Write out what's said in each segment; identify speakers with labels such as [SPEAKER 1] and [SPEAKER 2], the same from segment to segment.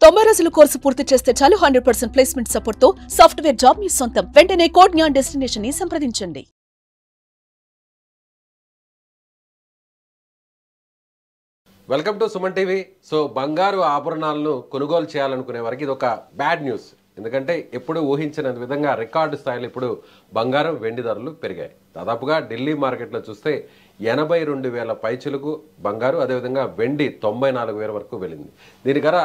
[SPEAKER 1] 90 రోజుల కోర్సు పూర్తి చేస్తే చాలు 100% ప్లేస్మెంట్ సపోర్ట్ తో సాఫ్ట్వేర్ జాబ్ మీ సొంతం. వెంటనే కోడ్ జ్ఞాన్ డెస్టినేషన్ ని సంప్రదించండి.
[SPEAKER 2] Welcome to Suman TV. So బంగారు ఆభరణాలను కొనుగోలు చేయాలనుకునే వారికి ఇది ఒక బ్యాడ్ న్యూస్. ఎందుకంటే ఎప్పుడు ఊహించిన విధంగా రికార్డు స్థాయిలో ఇప్పుడు బంగారం వెండి ధరలు పెరిగాయి. దాదాపుగా ఢిల్లీ మార్కెట్లో చూస్తే 82,000 పైచులకు బంగారు, అదేవిధంగా వెండి 94,000 వరకు వెళ్ళింది. దీని గల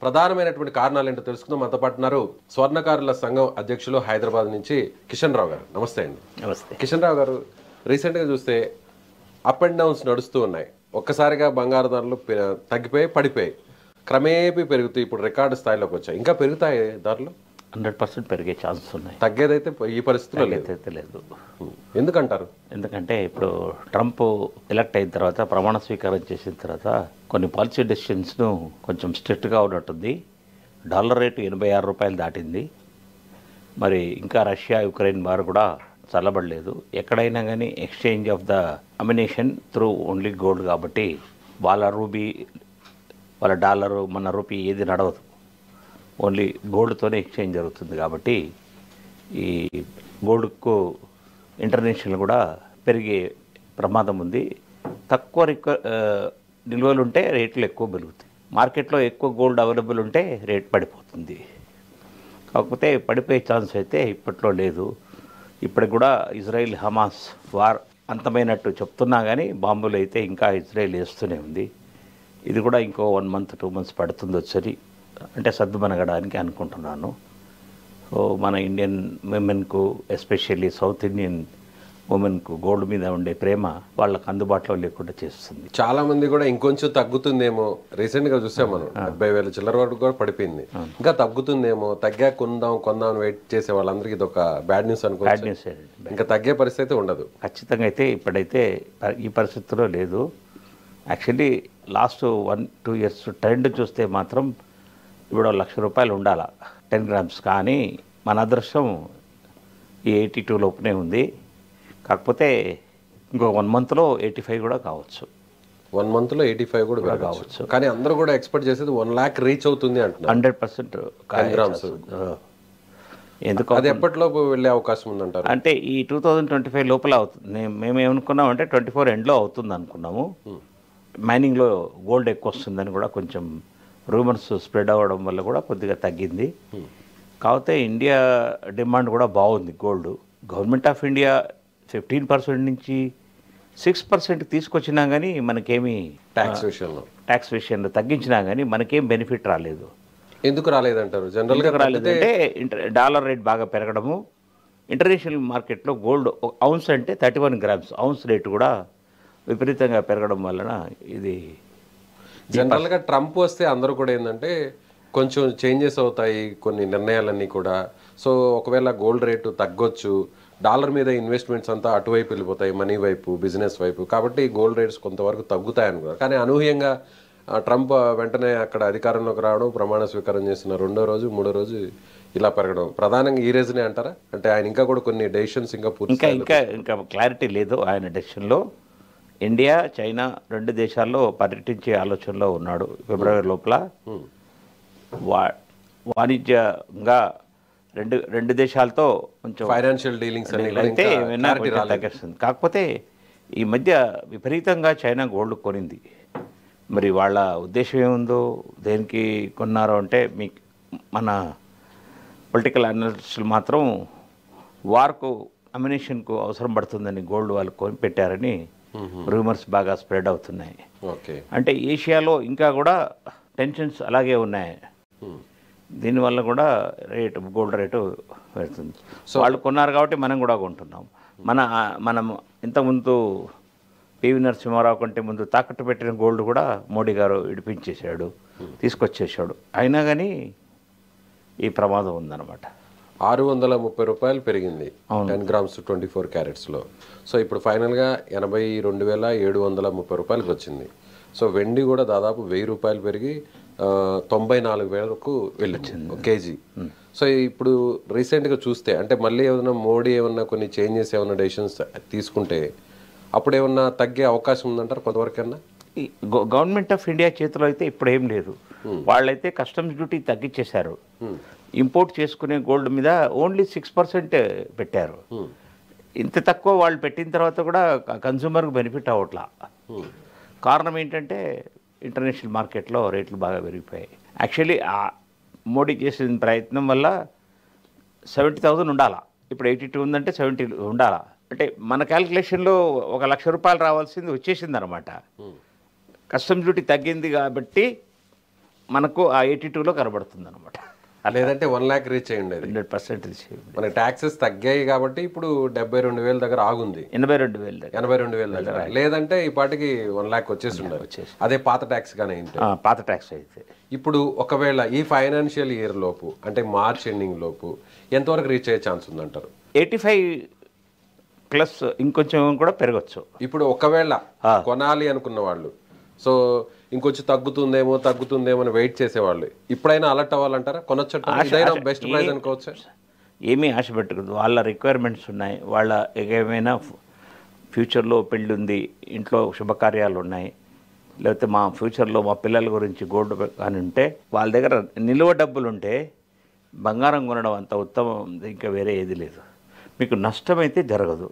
[SPEAKER 2] ప్రధానమైనటువంటి కారణాలు ఏంటో తెలుసుకుందాం. మనతో పాటు ఉన్నారు స్వర్ణకారుల సంఘం అధ్యక్షులు హైదరాబాద్ నుంచి కిషన్ రావు గారు. నమస్తే అండి.
[SPEAKER 3] నమస్తే.
[SPEAKER 2] కిషన్ రావు గారు, రీసెంట్గా చూస్తే అప్ అండ్ డౌన్స్ నడుస్తూ ఉన్నాయి. ఒక్కసారిగా బంగారు ధరలు తగ్గిపోయి పడిపోయి క్రమేపీ పెరుగుతాయి. ఇప్పుడు రికార్డు స్థాయిలోకి వచ్చాయి. ఇంకా పెరుగుతాయి ధరలు?
[SPEAKER 3] 100% పెరిగే ఛాన్సెస్ ఉన్నాయి.
[SPEAKER 2] తగ్గేదైతే ఈ పరిస్థితుల్లో
[SPEAKER 3] లేదు.
[SPEAKER 2] ఎందుకంటారు?
[SPEAKER 3] ఎందుకంటే ఇప్పుడు ట్రంప్ ఎలక్ట్ అయిన తర్వాత, ప్రమాణ స్వీకారం చేసిన తర్వాత కొన్ని పాలసీ డెసిషన్స్ను కొంచెం స్ట్రిక్ట్గా ఉన్నట్టుంది. డాలర్ రేటు 86 రూపాయలు దాటింది. మరి ఇంకా రష్యా యుక్రెయిన్ వారు కూడా చల్లబడలేదు. ఎక్కడైనా కానీ exchange of the ammunition through only gold కాబట్టి వాళ్ళ రూబీ, వాళ్ళ డాలరు, మన రూపీ ఏది నడవదు. ఓన్లీ గోల్డ్తోనే ఎక్స్చేంజ్ జరుగుతుంది. కాబట్టి ఈ గోల్డ్కు ఇంటర్నేషనల్ కూడా పెరిగే ప్రమాదం ఉంది. తక్కువ నిల్వలు ఉంటే రేట్లు ఎక్కువ పెరుగుతాయి. మార్కెట్లో ఎక్కువ గోల్డ్ అవైలబుల్ ఉంటే రేట్ పడిపోతుంది. కాకపోతే పడిపోయే ఛాన్స్ అయితే ఇప్పట్లో లేదు. ఇప్పటికి కూడా ఇజ్రాయిల్ హమాస్ వార్ అంతమైనట్టు చెప్తున్నా కానీ బాంబులు అయితే ఇంకా ఇజ్రాయిల్ వేస్తూనే ఉంది. ఇది కూడా ఇంకో 1 month 2 months పడుతుంది వచ్చి, అంటే సర్దుమనగడానికి అనుకుంటున్నాను. సో మన ఇండియన్ విమెన్కు, ఎస్పెషల్లీ సౌత్ ఇండియన్ ఉమెన్కు గోల్డ్ మీద ఉండే ప్రేమ వాళ్ళకు అందుబాటులో లేకుండా చేస్తుంది.
[SPEAKER 2] చాలా మంది కూడా ఇంకొంచెం తగ్గుతుందేమో, రీసెంట్గా చూసాం మనం 70,000 చిల్లర వరకు కూడా పడిపోయింది. ఇంకా తగ్గుతుందేమో, తగ్గా కొందాం వెయిట్ చేసే వాళ్ళందరికీ ఇది ఒక బ్యాడ్ న్యూస్ అనుకోవచ్చు.
[SPEAKER 3] Bad news.
[SPEAKER 2] ఇంకా తగ్గే పరిస్థితి ఉండదు.
[SPEAKER 3] ఖచ్చితంగా అయితే ఇప్పుడైతే ఈ పరిస్థితిలో లేదు. యాక్చువల్లీ లాస్ట్ 1-2 years ట్రెండ్ చూస్తే మాత్రం ఇప్పుడు 1,00,000 రూపాయలు ఉండాలా 10 grams. కానీ మన అదృష్టం ఈ 82 లోపునే ఉంది. కాకపోతే ఇంకో 1 monthలో 85 కూడా కావచ్చు.
[SPEAKER 2] 1 monthలో 85 కూడా కావచ్చు. కానీ అందరూ కూడా ఎక్స్పెక్ట్ చేసేది 1 lakh రీచ్ అవుతుంది అంటున్నారు.
[SPEAKER 3] 100%
[SPEAKER 2] 10 grams.
[SPEAKER 3] ఎందుకు
[SPEAKER 2] అది ఎప్పటిలోపు వెళ్ళే అవకాశం ఉందంటారు?
[SPEAKER 3] అంటే ఈ 2025 లోపల అవుతుంది. మేము ఏమనుకున్నామంటే 24 ఎండ్లో అవుతుంది అనుకున్నాము. మైనింగ్లో గోల్డ్ ఎక్కువ వస్తుందని కూడా కొంచెం రూమర్స్ స్ప్రెడ్ అవ్వడం వల్ల కూడా కొద్దిగా తగ్గింది. కాకపోతే ఇండియా డిమాండ్ కూడా బాగుంది గోల్డ్. గవర్నమెంట్ ఆఫ్ ఇండియా 15% నుంచి 6% తీసుకొచ్చినా కానీ మనకేమీ ట్యాక్స్ విషయంలో తగ్గించినా కానీ మనకేం బెనిఫిట్ రాలేదు.
[SPEAKER 2] ఎందుకు రాలేదంటారు? జనరల్గా
[SPEAKER 3] రాలేదంటే డాలర్ రేట్ బాగా పెరగడము, ఇంటర్నేషనల్ మార్కెట్లో గోల్డ్ ఔన్స్ అంటే 31 grams ఔన్స్ రేటు కూడా విపరీతంగా పెరగడం వలన ఇది
[SPEAKER 2] జనరల్గా ట్రంప్ వస్తే అందరూ కూడా ఏంటంటే కొంచెం చేంజెస్ అవుతాయి కొన్ని నిర్ణయాలన్నీ కూడా. సో ఒకవేళ గోల్డ్ రేటు తగ్గొచ్చు, డాలర్ మీద ఇన్వెస్ట్మెంట్స్ అంతా అటువైపు వెళ్ళిపోతాయి, మనీ వైపు, బిజినెస్ వైపు. కాబట్టి గోల్డ్ రేట్స్ కొంతవరకు తగ్గుతాయి అనుకున్నారు. కానీ అనూహ్యంగా ట్రంప్ వెంటనే అక్కడ అధికారంలోకి రావడం, ప్రమాణ స్వీకారం చేసిన 2వ రోజు 3వ రోజు ఇలా పెరగడం ప్రధానంగా ఈ రీజనే అంటారా? అంటే ఆయన ఇంకా కూడా కొన్ని డెసిషన్స్ ఇంకా
[SPEAKER 3] ఇంకా క్లారిటీ లేదు ఆయన డెసిషన్లో. ఇండియా, చైనా 2 దేశాల్లో పర్యటించే ఆలోచనలో ఉన్నాడు. ఫిబ్రవరి లోపల వాణిజ్యంగా రెండు దేశాలతో కొంచెం
[SPEAKER 2] ఫైనాన్షియల్ డీలింగ్స్
[SPEAKER 3] అయితే తగ్గిస్తుంది. కాకపోతే ఈ మధ్య విపరీతంగా చైనా గోల్డ్ కొనింది. మరి వాళ్ళ ఉద్దేశం ఏముందో, దేనికి కొన్నారో అంటే మన పొలిటికల్ అనలిస్టులు మాత్రం వార్కు, అమ్యునిషన్కు అవసరం పడుతుందని గోల్డ్ వాళ్ళు కొని పెట్టారని రూమర్స్ బాగా స్ప్రెడ్ అవుతున్నాయి. అంటే ఏషియాలో ఇంకా కూడా టెన్షన్స్ అలాగే ఉన్నాయి. దీనివల్ల కూడా గోల్డ్ రేటు పెడుతుంది. వాళ్ళు కొన్నారు కాబట్టి మనం కూడా కొంటున్నాం. మనం ఇంతకుముందు పివి నరసింహారావు కంటే ముందు తాకట్టు పెట్టిన గోల్డ్ కూడా మోడీ గారు విడిపించేశాడు, తీసుకొచ్చేసాడు. అయినా కానీ ఈ ప్రమాదం ఉందన్నమాట.
[SPEAKER 2] 630 రూపాయలు పెరిగింది 10 grams 24 carats. సో ఇప్పుడు ఫైనల్గా 82,730 రూపాయలకి వచ్చింది. సో వెండి కూడా దాదాపు 1,000 రూపాయలు పెరిగి 94,000 వెళ్ళొచ్చింది కేజీ. సో ఇప్పుడు రీసెంట్గా చూస్తే అంటే మళ్ళీ ఏమన్నా మోడీ ఏమన్నా కొన్ని చేంజెస్ ఏమన్నా డెసిషన్స్ తీసుకుంటే అప్పుడు ఏమన్నా తగ్గే అవకాశం ఉందంటారు కొంతవరకన్నా?
[SPEAKER 3] గవర్నమెంట్ ఆఫ్ ఇండియా చేతిలో అయితే ఇప్పుడు ఏం లేదు. వాళ్ళైతే కస్టమ్స్ డ్యూటీ తగ్గించేశారు. ఇంపోర్ట్ చేసుకునే గోల్డ్ మీద ఓన్లీ 6% పెట్టారు. ఇంత తక్కువ వాళ్ళు పెట్టిన తర్వాత కూడా కన్సూమర్కి బెనిఫిట్ అవ్వట్లా. కారణం ఏంటంటే ఇంటర్నేషనల్ మార్కెట్లో రేట్లు బాగా పెరిగిపోయాయి. యాక్చువల్లీ మోడీ చేసిన ప్రయత్నం వల్ల 70,000 ఉండాలా, ఇప్పుడు 82 ఉందంటే 70 ఉండాలా. అంటే మన క్యాల్కులేషన్లో 1,00,000 రూపాయలు రావాల్సింది వచ్చేసింది అనమాట. కస్టమ్స్ డ్యూటీ తగ్గింది కాబట్టి మనకు ఆ 82లో కనబడుతుంది అనమాట.
[SPEAKER 2] లేదంటే 1 lakh రీచ్ అయ్యింది.
[SPEAKER 3] 100%
[SPEAKER 2] మన ట్యాక్సెస్ తగ్గాయి కాబట్టి ఇప్పుడు 72,000 దగ్గర ఆగుంది.
[SPEAKER 3] 82,000
[SPEAKER 2] దగ్గర లేదంటే ఈ పాటికి 1 lakh వచ్చేసి ఉండాలి. అదే పాత ట్యాక్స్ కానీ
[SPEAKER 3] పాత ట్యాక్స్ అయితే.
[SPEAKER 2] ఇప్పుడు ఒకవేళ ఈ ఫైనాన్షియల్ ఇయర్ లోపు అంటే మార్చ్ ఎండింగ్ లోపు ఎంతవరకు రీచ్ అయ్యే ఛాన్స్ ఉందంటారు?
[SPEAKER 3] 85+ ఇంకొంచెం కూడా పెరగచ్చు.
[SPEAKER 2] ఇప్పుడు ఒకవేళ కొనాలి అనుకున్న వాళ్ళు, సో ఇంకొంచెం తగ్గుతుందేమో అని వెయిట్ చేసేవాళ్ళు ఇప్పుడైనా అలర్ట్ అవ్వాలంటారా? కొనొచ్చు, బెస్ట్ ప్రైస్ అనుకోవచ్చు.
[SPEAKER 3] ఏమీ ఆశ పెట్టకూడదు. వాళ్ళ రిక్వైర్మెంట్స్ ఉన్నాయి. వాళ్ళ ఏమైనా ఫ్యూచర్లో పెళ్ళి ఉంది, ఇంట్లో శుభకార్యాలు ఉన్నాయి, లేకపోతే మా ఫ్యూచర్లో మా పిల్లల గురించి గోల్డ్ అని ఉంటే వాళ్ళ దగ్గర నిల్వ డబ్బులు ఉంటే బంగారం కొనడం అంత ఉత్తమం ఇంకా వేరే ఏది లేదు. మీకు నష్టమైతే జరగదు,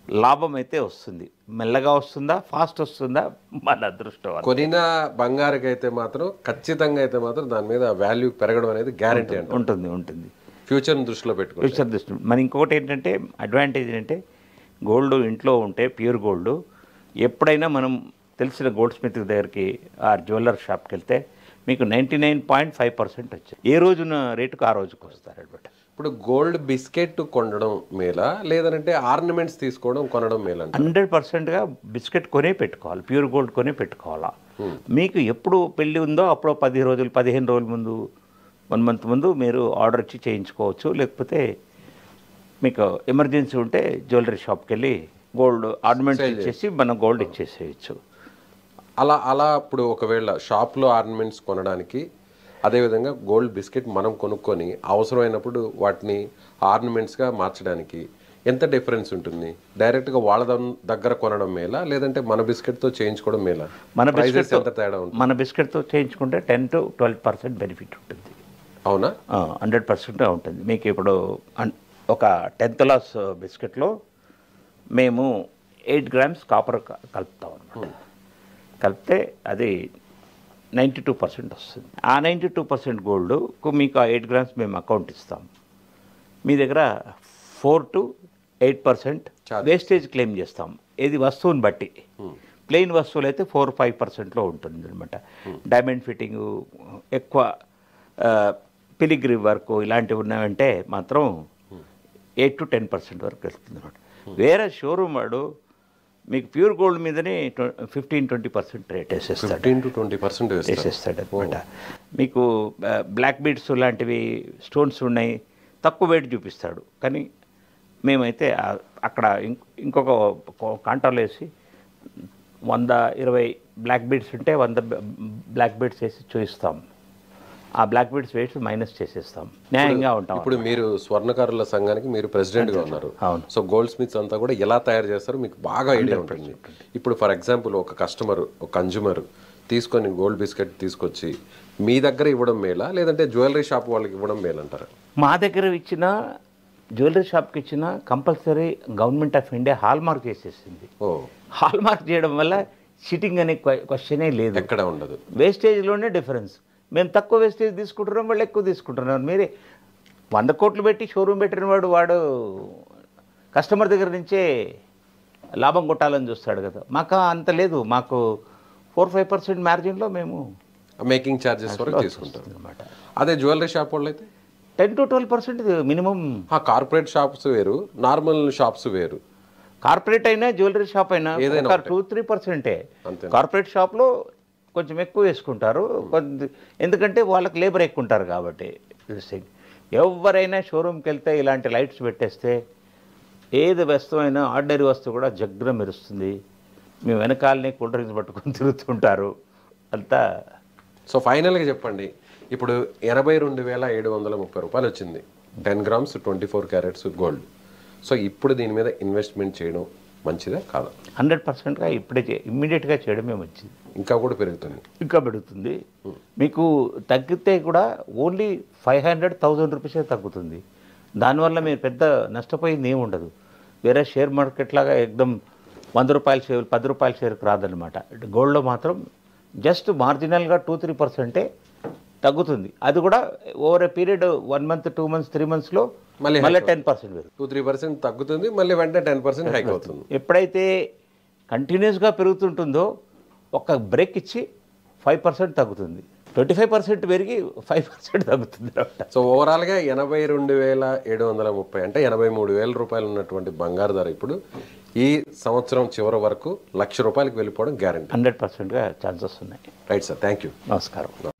[SPEAKER 3] లాభం అయితే వస్తుంది. మెల్లగా వస్తుందా, ఫాస్ట్ వస్తుందా, మన అదృష్టం.
[SPEAKER 2] కొనిన బంగారుకి అయితే మాత్రం ఖచ్చితంగా అయితే మాత్రం దాని మీద వాల్యూ పెరగడం అనేది గ్యారంటీ
[SPEAKER 3] ఉంటుంది.
[SPEAKER 2] ఫ్యూచర్ని దృష్టిలో పెట్టుకో.
[SPEAKER 3] మరి ఇంకొకటి ఏంటంటే అడ్వాంటేజ్ ఏంటంటే గోల్డ్ ఇంట్లో ఉంటే ప్యూర్ గోల్డ్ ఎప్పుడైనా మనం తెలిసిన గోల్డ్ స్మిత్ దగ్గరికి ఆ జ్యువెలర్ షాప్కి వెళ్తే మీకు 99.5% వచ్చాయి. ఏ రోజున రేటుకు ఆ రోజుకు వస్తారు అనమాట.
[SPEAKER 2] ఇప్పుడు గోల్డ్ బిస్కెట్ కొనడం మేలా లేదంటే ఆర్నమెంట్స్ తీసుకోవడం కొనడం మేలా?
[SPEAKER 3] 100%గా బిస్కెట్ కొనే పెట్టుకోవాలి, ప్యూర్ గోల్డ్ కొనే పెట్టుకోవాలా. మీకు ఎప్పుడు పెళ్ళి ఉందో అప్పుడు 10 రోజులు 15 రోజుల ముందు 1 month ముందు మీరు ఆర్డర్ ఇచ్చి చేయించుకోవచ్చు. లేకపోతే మీకు ఎమర్జెన్సీ ఉంటే జ్యువెలరీ షాప్కి వెళ్ళి గోల్డ్ ఆర్నమెంట్స్ ఇచ్చేసి మనం గోల్డ్ ఇచ్చేసేయచ్చు.
[SPEAKER 2] అలా ఇప్పుడు ఒకవేళ షాప్లో ఆర్నమెంట్స్ కొనడానికి, అదేవిధంగా గోల్డ్ బిస్కెట్ మనం కొనుక్కొని అవసరమైనప్పుడు వాటిని ఆర్నమెంట్స్గా మార్చడానికి ఎంత డిఫరెన్స్ ఉంటుంది? డైరెక్ట్గా వాళ్ళ దగ్గర కొనడం మేలా లేదంటే మన బిస్కెట్తో చేయించుకోవడం మేలా? ఎంత తేడా ఉంటుంది?
[SPEAKER 3] మన బిస్కెట్తో చేయించుకుంటే 10 to 12% బెనిఫిట్ ఉంటుంది.
[SPEAKER 2] అవునా?
[SPEAKER 3] 100% ఉంటుంది. మీకు ఇప్పుడు ఒక 10th class బిస్కెట్లో మేము 8 grams కాపర్ కలుపుతాం అన్నమాట. కలిపితే అది 92% వస్తుంది. ఆ 92% గోల్డ్కు మీకు ఆ 8 grams మేము అకౌంట్ ఇస్తాం. మీ దగ్గర 4 to 8% వేస్టేజ్ క్లెయిమ్ చేస్తాం. ఏది వస్తువుని బట్టి. ప్లెయిన్ వస్తువులు అయితే 4-5%లో ఉంటుంది అనమాట. డైమండ్ ఫిట్టింగు, ఎక్కువ పిలిగ్రీ వర్క్ ఇలాంటివి ఉన్నాయంటే మాత్రం 8 to 10% వరకు వెళ్తుంది అనమాట. వేరే షోరూమ్ వాడు మీకు ప్యూర్ గోల్డ్ మీదనే 15-20% రేట్ వేసేస్తాడు.
[SPEAKER 2] 15 to 20%
[SPEAKER 3] వేసేస్తాడు అనమాట. మీకు బ్లాక్ బీడ్స్ లాంటివి స్టోన్స్ ఉన్నాయి, తక్కువ వెయిట్ చూపిస్తాడు. కానీ మేమైతే అక్కడ ఇంకొక కాంటాలో వేసి 120 బ్లాక్ బీడ్స్ ఉంటే 100 బ్లాక్ బీడ్స్ వేసి చూపిస్తాం. ఆ బ్లాక్ బీడ్స్ వెయిట్స్ మైనస్ చేసేస్తాం. న్యాయంగా ఉంటాం.
[SPEAKER 2] ఇప్పుడు మీరు స్వర్ణకారుల సంఘానికి మీరు ప్రెసిడెంట్గా ఉన్నారు.
[SPEAKER 3] అవును.
[SPEAKER 2] సో గోల్డ్ స్మిత్స్ అంతా కూడా ఎలా తయారు చేస్తారో మీకు బాగా ఐడియా ఉంటుంది. ఇప్పుడు ఫర్ ఎగ్జాంపుల్ ఒక కస్టమర్, ఒక కన్జ్యూమర్ తీసుకొని గోల్డ్ బిస్కెట్ తీసుకొచ్చి మీ దగ్గర ఇవ్వడం మేలా లేదంటే జ్యువెలరీ షాప్ వాళ్ళకి ఇవ్వడం మేలంటారా?
[SPEAKER 3] మా దగ్గర ఇచ్చిన జ్యువెలరీ షాప్కి ఇచ్చిన compulsory government of India hall mark చేసేసింది. హాల్ మార్క్ చేయడం వల్ల సిట్టింగ్ అనే క్వశ్చనే లేదు,
[SPEAKER 2] ఎక్కడ ఉండదు.
[SPEAKER 3] వేస్టేజ్లోనే డిఫరెన్స్. మేము తక్కువ వేస్టేజ్ తీసుకుంటున్నాం, వాళ్ళు ఎక్కువ తీసుకుంటున్నారు. మీరే 100 కోట్లు పెట్టి షోరూమ్ పెట్టిన వాడు కస్టమర్ దగ్గర నుంచే లాభం కొట్టాలని చూస్తాడు కదా. మాకు అంత లేదు. మాకు 4-5% మార్జిన్లో మేము
[SPEAKER 2] మేకింగ్ ఛార్జెస్ వరకు తీసుకుంటాం అనమాట. అదే జ్యువెలరీ షాప్ వాళ్ళు అయితే
[SPEAKER 3] 10 to 12% మినిమం.
[SPEAKER 2] కార్పొరేట్ షాప్స్ వేరు, నార్మల్ షాప్స్ వేరు.
[SPEAKER 3] కార్పొరేట్ అయినా జ్యువెలరీ షాప్ అయినా 2-3%. కార్పొరేట్ షాప్లో కొంచెం ఎక్కువ వేసుకుంటారు, ఎందుకంటే వాళ్ళకి లేబర్ ఎక్కువ ఉంటారు కాబట్టి. ఎవరైనా షోరూమ్కి వెళ్తే ఇలాంటి లైట్స్ పెట్టేస్తే ఏది వస్తువైనా ఆర్డినరీ వస్తువు కూడా జగ్గున మెరుస్తుంది. మేము వెనకాలని కూల్ డ్రింక్స్ పట్టుకొని తిరుగుతుంటారు అంతా.
[SPEAKER 2] సో ఫైనల్గా చెప్పండి, ఇప్పుడు 82,730 రూపాయలు వచ్చింది 10 grams 24 carats గోల్డ్. సో ఇప్పుడు దీని మీద ఇన్వెస్ట్మెంట్ చేయడం మంచిదే కాదా?
[SPEAKER 3] 100%గా ఇప్పుడే ఇమ్మీడియట్గా చేయడమే మంచిది.
[SPEAKER 2] ఇంకా కూడా పెరుగుతుంది.
[SPEAKER 3] ఇంకా పెరుగుతుంది. మీకు తగ్గితే కూడా ఓన్లీ 500,000 రూపీసే తగ్గుతుంది. దానివల్ల మీరు పెద్ద నష్టపోయింది ఏమి ఉండదు. వేరే షేర్ మార్కెట్ లాగా ఎక్దమ్ 100 రూపాయల షేర్ 10 రూపాయల షేర్కి రాదనమాట. గోల్డ్లో మాత్రం జస్ట్ మార్జినల్గా 2-3% తగ్గుతుంది. అది కూడా over a period 1 month 2 months 3 మంత్స్లో మళ్ళీ 10% పెరుగుతుంది.
[SPEAKER 2] 2-3% తగ్గుతుంది, మళ్ళీ వెంటనే 10% హైక్ అవుతుంది.
[SPEAKER 3] ఎప్పుడైతే కంటిన్యూస్గా పెరుగుతుంటుందో ఒక బ్రేక్ ఇచ్చి 5% తగ్గుతుంది. 25% పెరిగి 5% తగ్గుతుంది అనమాట.
[SPEAKER 2] సో ఓవరాల్గా 82,730 అంటే 83,000 రూపాయలు ఉన్నటువంటి బంగారు ధర ఇప్పుడు ఈ సంవత్సరం చివరి వరకు 1,00,000 రూపాయలకు వెళ్ళిపోవడం గ్యారంటీ.
[SPEAKER 3] 100%గా ఛాన్సెస్ ఉన్నాయి.
[SPEAKER 2] Right sir, thank you.
[SPEAKER 3] నమస్కారం.